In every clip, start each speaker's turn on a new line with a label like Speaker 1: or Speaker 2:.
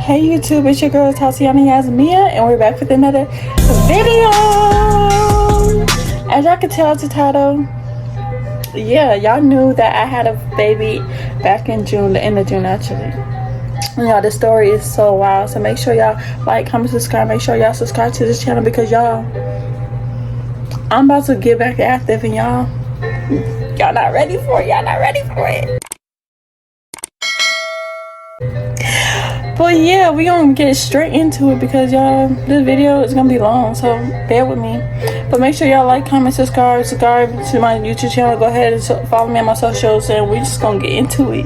Speaker 1: Hey YouTube, it's your girl tatya.naa, and we're back with another video. As y'all can tell the title, yeah, y'all knew that I had a baby back in June, the end of June actually. Y'all, the story is so wild, so make sure y'all like, comment, subscribe. Make sure y'all subscribe to this channel because y'all, I'm about to get back active and y'all not ready for it. But yeah, we gonna get straight into it because y'all, this video is gonna be long, so bear with me. But make sure y'all like, comment, subscribe to my YouTube channel. Go ahead and follow me on my socials, and we just gonna get into it.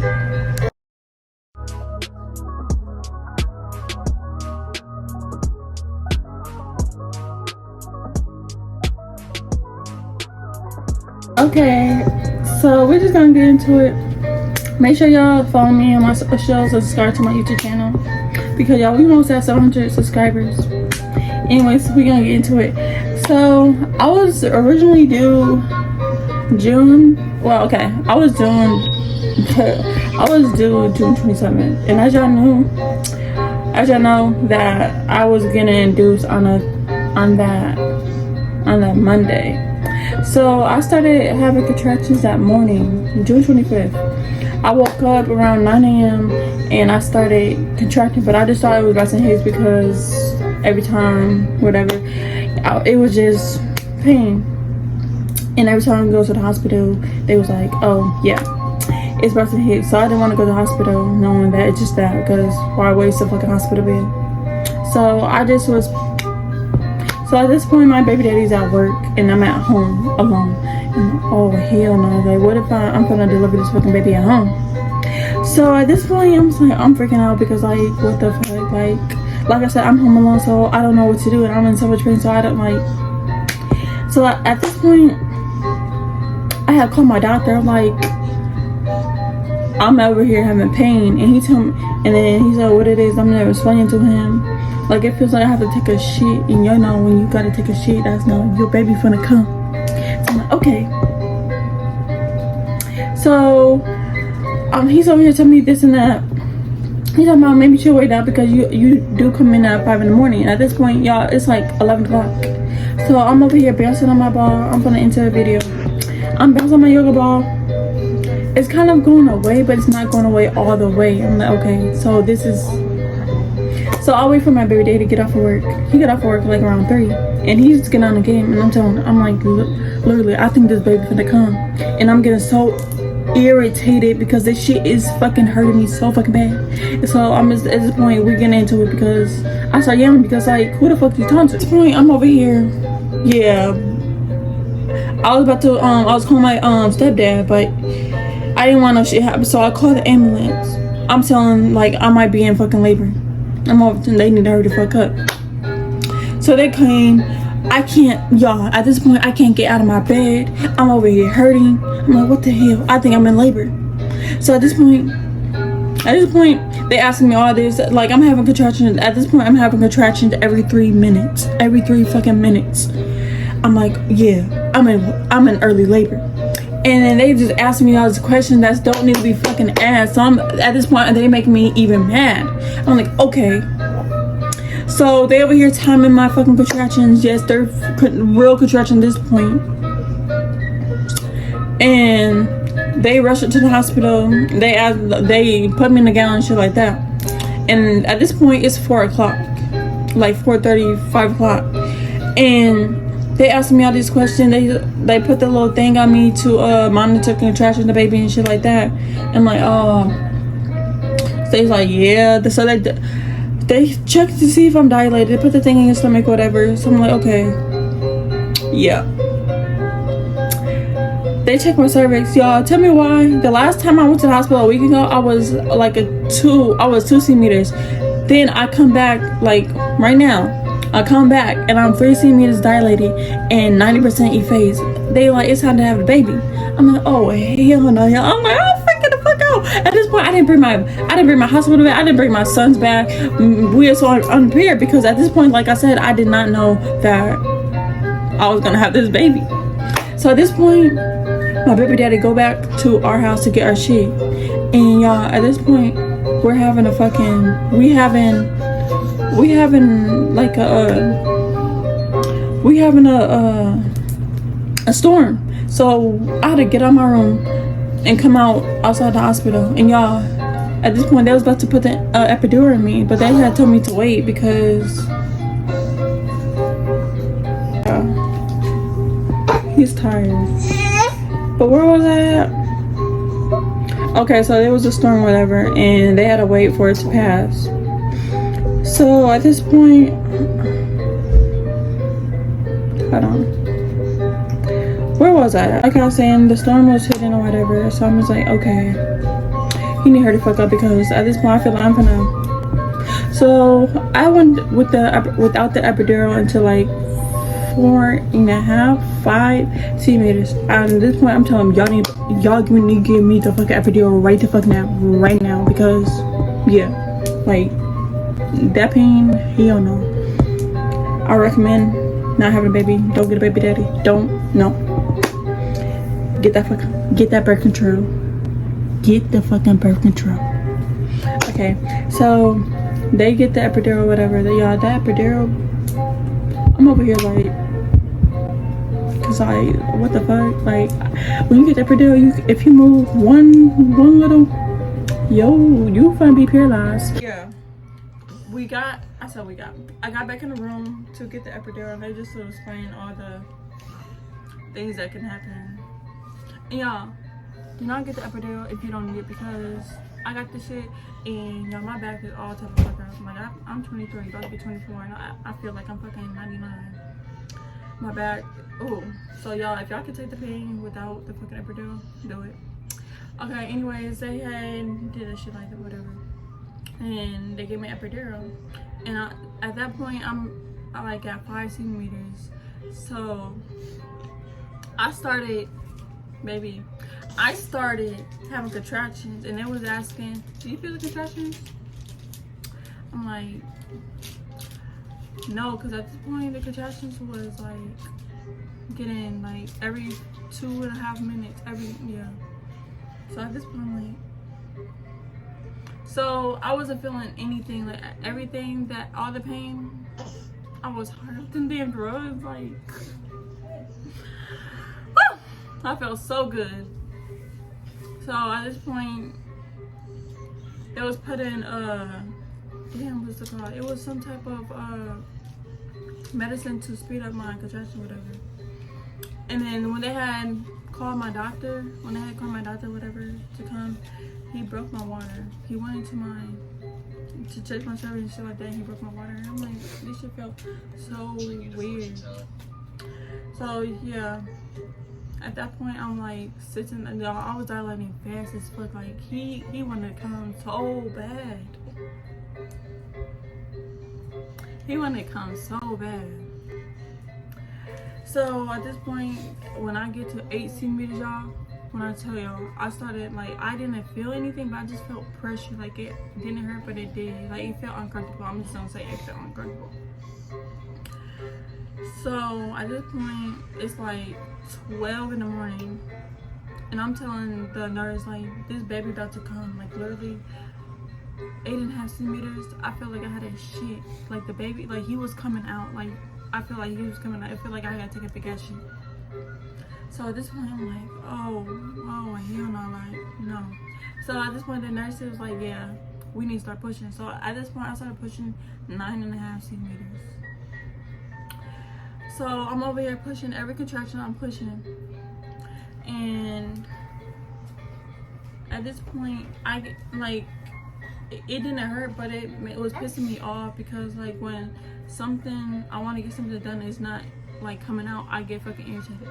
Speaker 1: Okay, so we're just gonna get into it. Make sure y'all follow me on my socials and subscribe to my YouTube channel because y'all, we almost at 700 subscribers. Anyways, we're gonna get into it. So I was originally due June. Well, okay, I was due June 27th, and as y'all know that I was getting induced on that Monday. So I started having contractions that morning, June 25th. I woke up around 9 a.m. and I started contracting, but I just thought it was resting Higgs because every time, whatever, it was just pain. And every time I go to the hospital, they was like, oh yeah, it's resting Higgs. So I didn't want to go to the hospital knowing that it's just that, because why waste a fucking hospital bed? So I just was. So at this point, my baby daddy's at work and I'm at home alone. And oh hell no! Like, what if I'm gonna deliver this fucking baby at home? So at this point, I'm freaking out because like, what the fuck? Like I said, I'm home alone, so I don't know what to do, and I'm in so much pain. So I don't like. So at this point, I had called my doctor. Like, I'm over here having pain, and he told me, and then he said what it is. I'm never explaining to him. Like, it feels like I have to take a shit, and you know when you gotta take a shit, that's no, your baby finna come. So I'm like, okay. So he's over here telling me this and that. He's talking about maybe chill wait out because you do come in at 5 in the morning. And at this point, y'all, it's like 11 o'clock. So I'm over here bouncing on my ball. I'm gonna enter a video. I'm bouncing on my yoga ball. It's kind of going away, but it's not going away all the way. I'm like, okay, so this is. So I'll wait for my baby daddy to get off of work. He got off of work like around 3, and he's just getting on the game. And I'm like, literally, I think this baby's gonna come, and I'm getting so irritated because this shit is fucking hurting me so fucking bad. And so I'm just, at this point, we're getting into it because I start yelling because like, who the fuck you talking to? At this point, I'm over here. Yeah, I was about to I was calling my stepdad, but I didn't want no shit happen, so I called the ambulance. I'm telling like I might be in fucking labor. I'm over, they need to hurry the fuck up. So they came. I can't, y'all, at this point, I can't get out of my bed. I'm over here hurting. I'm like, what the hell? I think I'm in labor. So at this point, they asking me all this. Like, I'm having contractions. At this point, I'm having contractions every 3 minutes. Every 3 fucking minutes. I'm like, yeah, I'm in early labor. And then they just ask me all these questions that don't need to be fucking asked. So at this point, they making me even mad. I'm like, okay. So they over here timing my fucking contractions. Yes, they're real contractions at this point. And they rushed it to the hospital. They put me in the gown and shit like that. And at this point, it's 4 o'clock. Like 4:30, 5 o'clock. And they asked me all these questions. They put the little thing on me to monitor contractions, the baby and shit like that. And like, oh, so they was like, yeah. So they checked to see if I'm dilated. They put the thing in your stomach, whatever. So I'm like, okay, yeah. They checked my cervix, y'all. Tell me why. The last time I went to the hospital a week ago, I was like 2 centimeters. Then I come back like right now. I come back and I'm 3 centimeters dilated and 90% effaced. They like, it's time to have a baby. I'm like, oh hell no. I'm like, oh freaking the fuck out. At this point, I didn't bring my hospital bag. I didn't bring my son's bag. We are so unprepared because at this point, like I said, I did not know that I was gonna have this baby. So at this point, my baby daddy go back to our house to get our shit. And y'all, at this point, we're having a fucking, we having like a storm. So I had to get out of my room and come out outside the hospital. And y'all, at this point, they was about to put the epidural in me, but they had told me to wait because he's tired. But where was I at? Okay, so there was a storm or whatever, and they had to wait for it to pass. So at this point, hold on. Where was I? Like I was saying, the storm was hitting or whatever. So I was like, okay, you need to hurry the fuck up because at this point I feel like I'm gonna. So I went without the epidural until like 4.5-5 centimeters. And at this point, I'm telling them, y'all need to give me the fucking epidural right now, because yeah, like that pain, hell no. I recommend not having a baby. Don't get a baby daddy. No. Get that birth control. Get the fucking birth control. Okay, so they get the epidural, whatever. That epidural. I'm over here like, cause what the fuck? Like, when you get the epidural, if you move one little, you finna be paralyzed. Yeah, I got back in the room to get the epidural, and they just was explaining all the things that can happen. And y'all, do not get the epidural if you don't need it, because I got this shit, and y'all, my back is all type of fuck up. Like, I'm 23, about to be 24, and I feel like I'm fucking 99. My back, oh. So y'all, if y'all can take the pain without the fucking epidural, do it. Okay, anyways, they did a shit like that, whatever. And they gave me epidural. And at that point, I like at 5 centimeters. So I started having contractions, and they was asking, do you feel the contractions? I'm like, no, because at this point the contractions was like getting like every 2.5 minutes, so at this point I'm like, so I wasn't feeling anything, like everything, that all the pain, I was hurt than damn drugs, like I felt so good. So at this point, it was put in damn, what's it called? It was some type of medicine to speed up my contraction, whatever. And then when they had called my doctor, whatever, to come, he broke my water. He went into to check my cervix and shit like that, and he broke my water. And I'm like, this shit felt so weird. So yeah. At that point, I'm like sitting, and I was dilating fast as fuck. Like he wanted to come so bad. He wanted to come so bad. So at this point, when I get to 8 centimeters, y'all, when I tell y'all, I started, like, I didn't feel anything, but I just felt pressure. Like, it didn't hurt, but it did. Like, it felt uncomfortable. I'm just gonna say it felt uncomfortable. So at this point, it's like 12 in the morning, and I'm telling the nurse, like, this baby about to come. Like, literally 8.5 centimeters. I felt like I had a shit. Like, the baby, like, he was coming out. Like, I feel like he was coming out. I feel like I gotta take a big ass shit. So at this point, I'm like, oh, hell no, like, no. So at this point, the nurse was like, yeah, we need to start pushing. So at this point, I started pushing 9.5 centimeters. So I'm over here pushing every contraction, I'm pushing. And at this point, it didn't hurt, but it was pissing me off, because like when I want to get something done, is not like coming out, I get fucking irritated.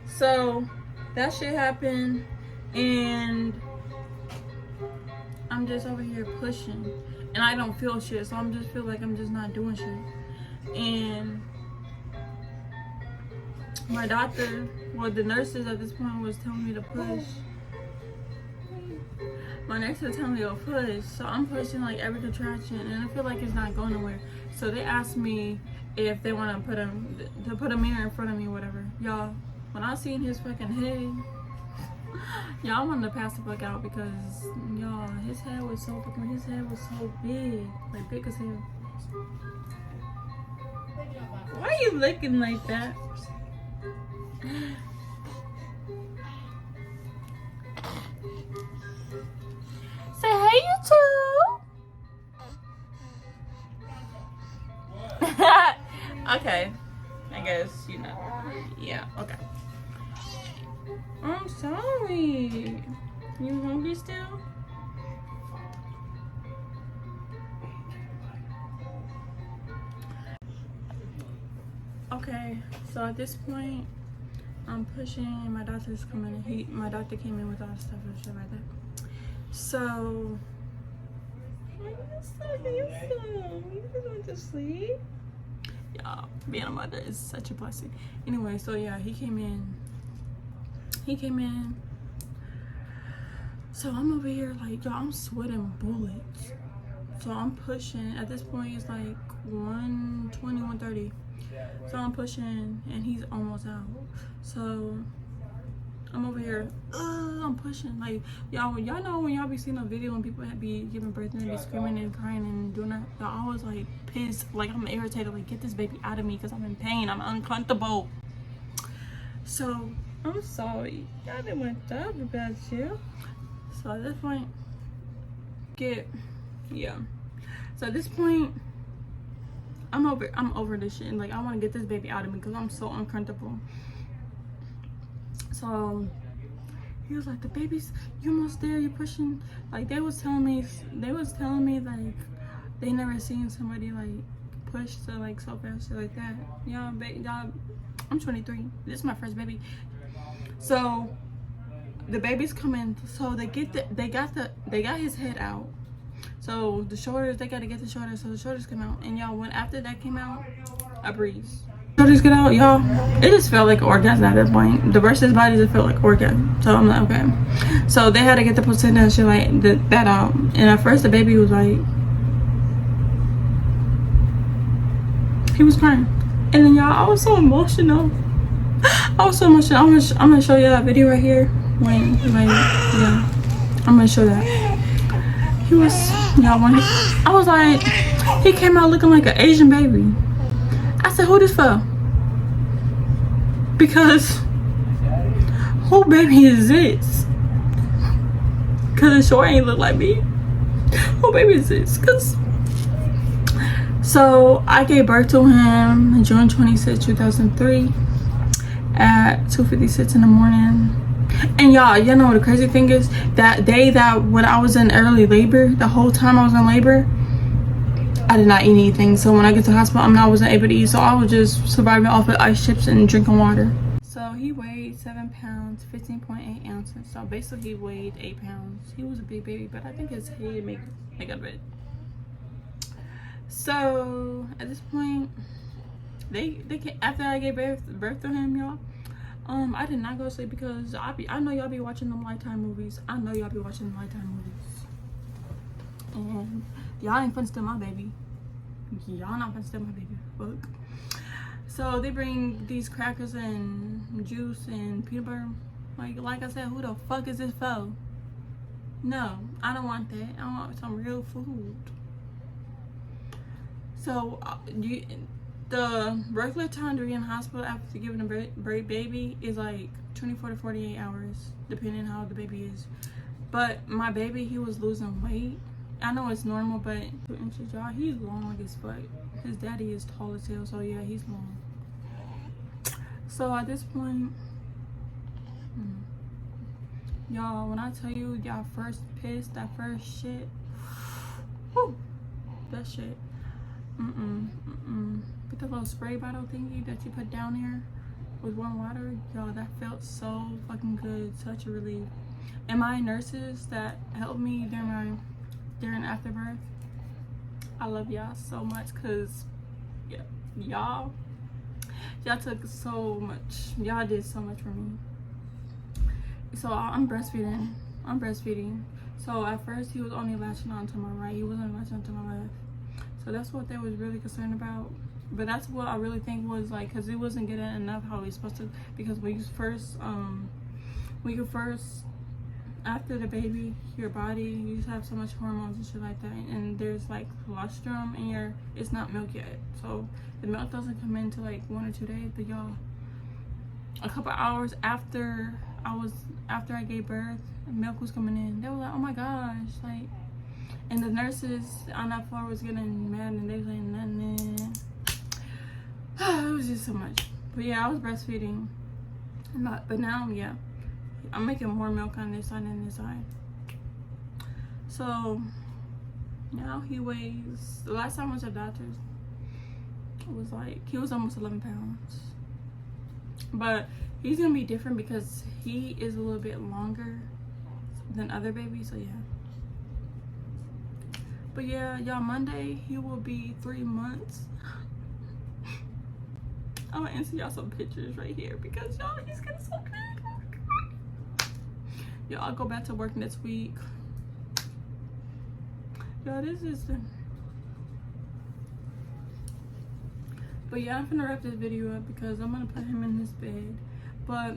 Speaker 1: So that shit happened, and I'm just over here pushing, and I don't feel shit, so I'm just feel like I'm just not doing shit. And my doctor, well, the nurses at this point was telling me to push. My nurse was telling me to push, so I'm pushing like every contraction, and I feel like it's not going nowhere. So they asked me if they want to put a mirror in front of me or whatever. Y'all, when I seen his fucking head, Y'all wanted to pass the fuck out because y'all, his head was so big, like big as hell. Why are you looking like that? Say hey, YouTube. Okay, I guess you know. Yeah, okay. I'm sorry. You hungry still? Okay, so at this point, I'm pushing. My doctor's coming. My doctor came in with all the stuff and shit like that. So, you're so handsome. You just went to sleep. Y'all, being a mother is such a blessing. Anyway, so yeah, he came in. So I'm over here like, y'all, I'm sweating bullets. So I'm pushing. At this point, it's like 1:20, 1:30. So I'm pushing, and he's almost out. So I'm over here. I'm pushing. Like, y'all know when y'all be seeing a video when people be giving birth and they be screaming and crying and doing that. Y'all always like pissed. Like, I'm irritated. Like, get this baby out of me because I'm in pain. I'm uncomfortable. So I'm sorry. Y'all didn't want to talk about you. So at this point, So at this point, I'm over this shit. And like, I want to get this baby out of me because I'm so uncomfortable. So he was like, the baby's, you almost there, you're pushing. Like, they was telling me like they never seen somebody like push to like so fast, shit like that. Y'all, I'm 23. This is my first baby. So the baby's coming. So they got his head out. So the shoulders, they got to get the shoulders. So the shoulders come out. And y'all, when after that came out, I breathed. Shoulders get out, y'all. It just felt like orgasm at that point. The rest of his body just felt like orgasm. So I'm like, okay. So they had to get the placenta and shit like that out. And at first the baby was like, he was crying. And then y'all, I was so emotional. I'm gonna show you that video right here. When, like, yeah. I'm gonna show that. He was, y'all, I was like, he came out looking like an Asian baby. I said, who this for? Because who baby is this? Cause it sure ain't look like me. Who baby is this? Cause so I gave birth to him June 26, 2003 at 2:56 in the morning. And y'all know what the crazy thing is? That day that when I was in early labor, the whole time I was in labor, I did not eat anything. So when I get to the hospital, I wasn't able to eat. So I was just surviving off of ice chips and drinking water. So he weighed 7 pounds, 15.8 ounces. So basically he weighed 8 pounds. He was a big baby, but I think his head make up of it. So at this point, they after I gave birth to him, y'all, I did not go to sleep because I know y'all be watching them Lifetime movies. And y'all ain't finna steal my baby. Y'all not finna steal my baby. Fuck. So they bring these crackers and juice and peanut butter. Like I said, who the fuck is this for? No, I don't want that. I want some real food. So the regular time to be in the hospital after giving a baby is like 24 to 48 hours, depending on how the baby is. But my baby, he was losing weight. I know it's normal, but 2 inches, y'all, he's long as fuck. His daddy is tall as hell, so yeah, he's long. So at this point, y'all, when I tell you y'all first piss, that first shit, whew, that shit, With the little spray bottle thingy that you put down here with warm water, y'all, that felt so fucking good, such a relief. And my nurses that helped me during afterbirth, I love y'all so much, cause y'all took so much. Y'all did so much for me. So I'm breastfeeding. So at first he was only latching on to my right. He wasn't latching on to my left. So that's what they was really concerned about. But that's what I really think was like, cause he wasn't getting enough how he's supposed to. Because when you first after the baby, your body, you just have so much hormones and shit like that, and there's like colostrum in your, it's not milk yet, so the milk doesn't come in till like 1 or 2 days. But y'all, a couple hours after I gave birth, milk was coming in. They were like, oh my gosh, like, and the nurses on that floor was getting mad, and they was like, nothing. It was just so much. But yeah, I was breastfeeding, but now, yeah, I'm making more milk on this side than this side. So now he weighs, the last time I went to the doctor's, it was like, he was almost 11 pounds. But he's gonna be different because he is a little bit longer than other babies, so yeah. But yeah, y'all, Monday he will be 3 months. I'm gonna answer y'all some pictures right here because y'all, he's getting so big. Y'all, I'll go back to work next week. Y'all, this is the... But yeah, I'm gonna wrap this video up because I'm gonna put him in his bed. But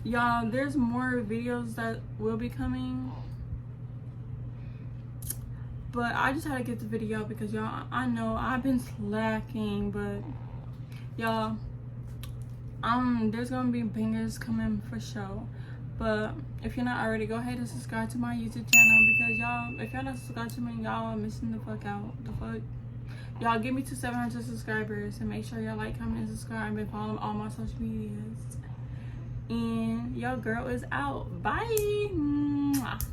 Speaker 1: y'all, there's more videos that will be coming. But I just had to get the video because y'all, I know I've been slacking, but y'all, there's gonna be bangers coming for sure. But if you're not already, go ahead and subscribe to my YouTube channel because y'all, if y'all not subscribed to me, y'all are missing the fuck out. The fuck, y'all, get me to 700 subscribers and make sure y'all like, comment, and subscribe and follow all my social medias. And your girl is out. Bye. Mwah.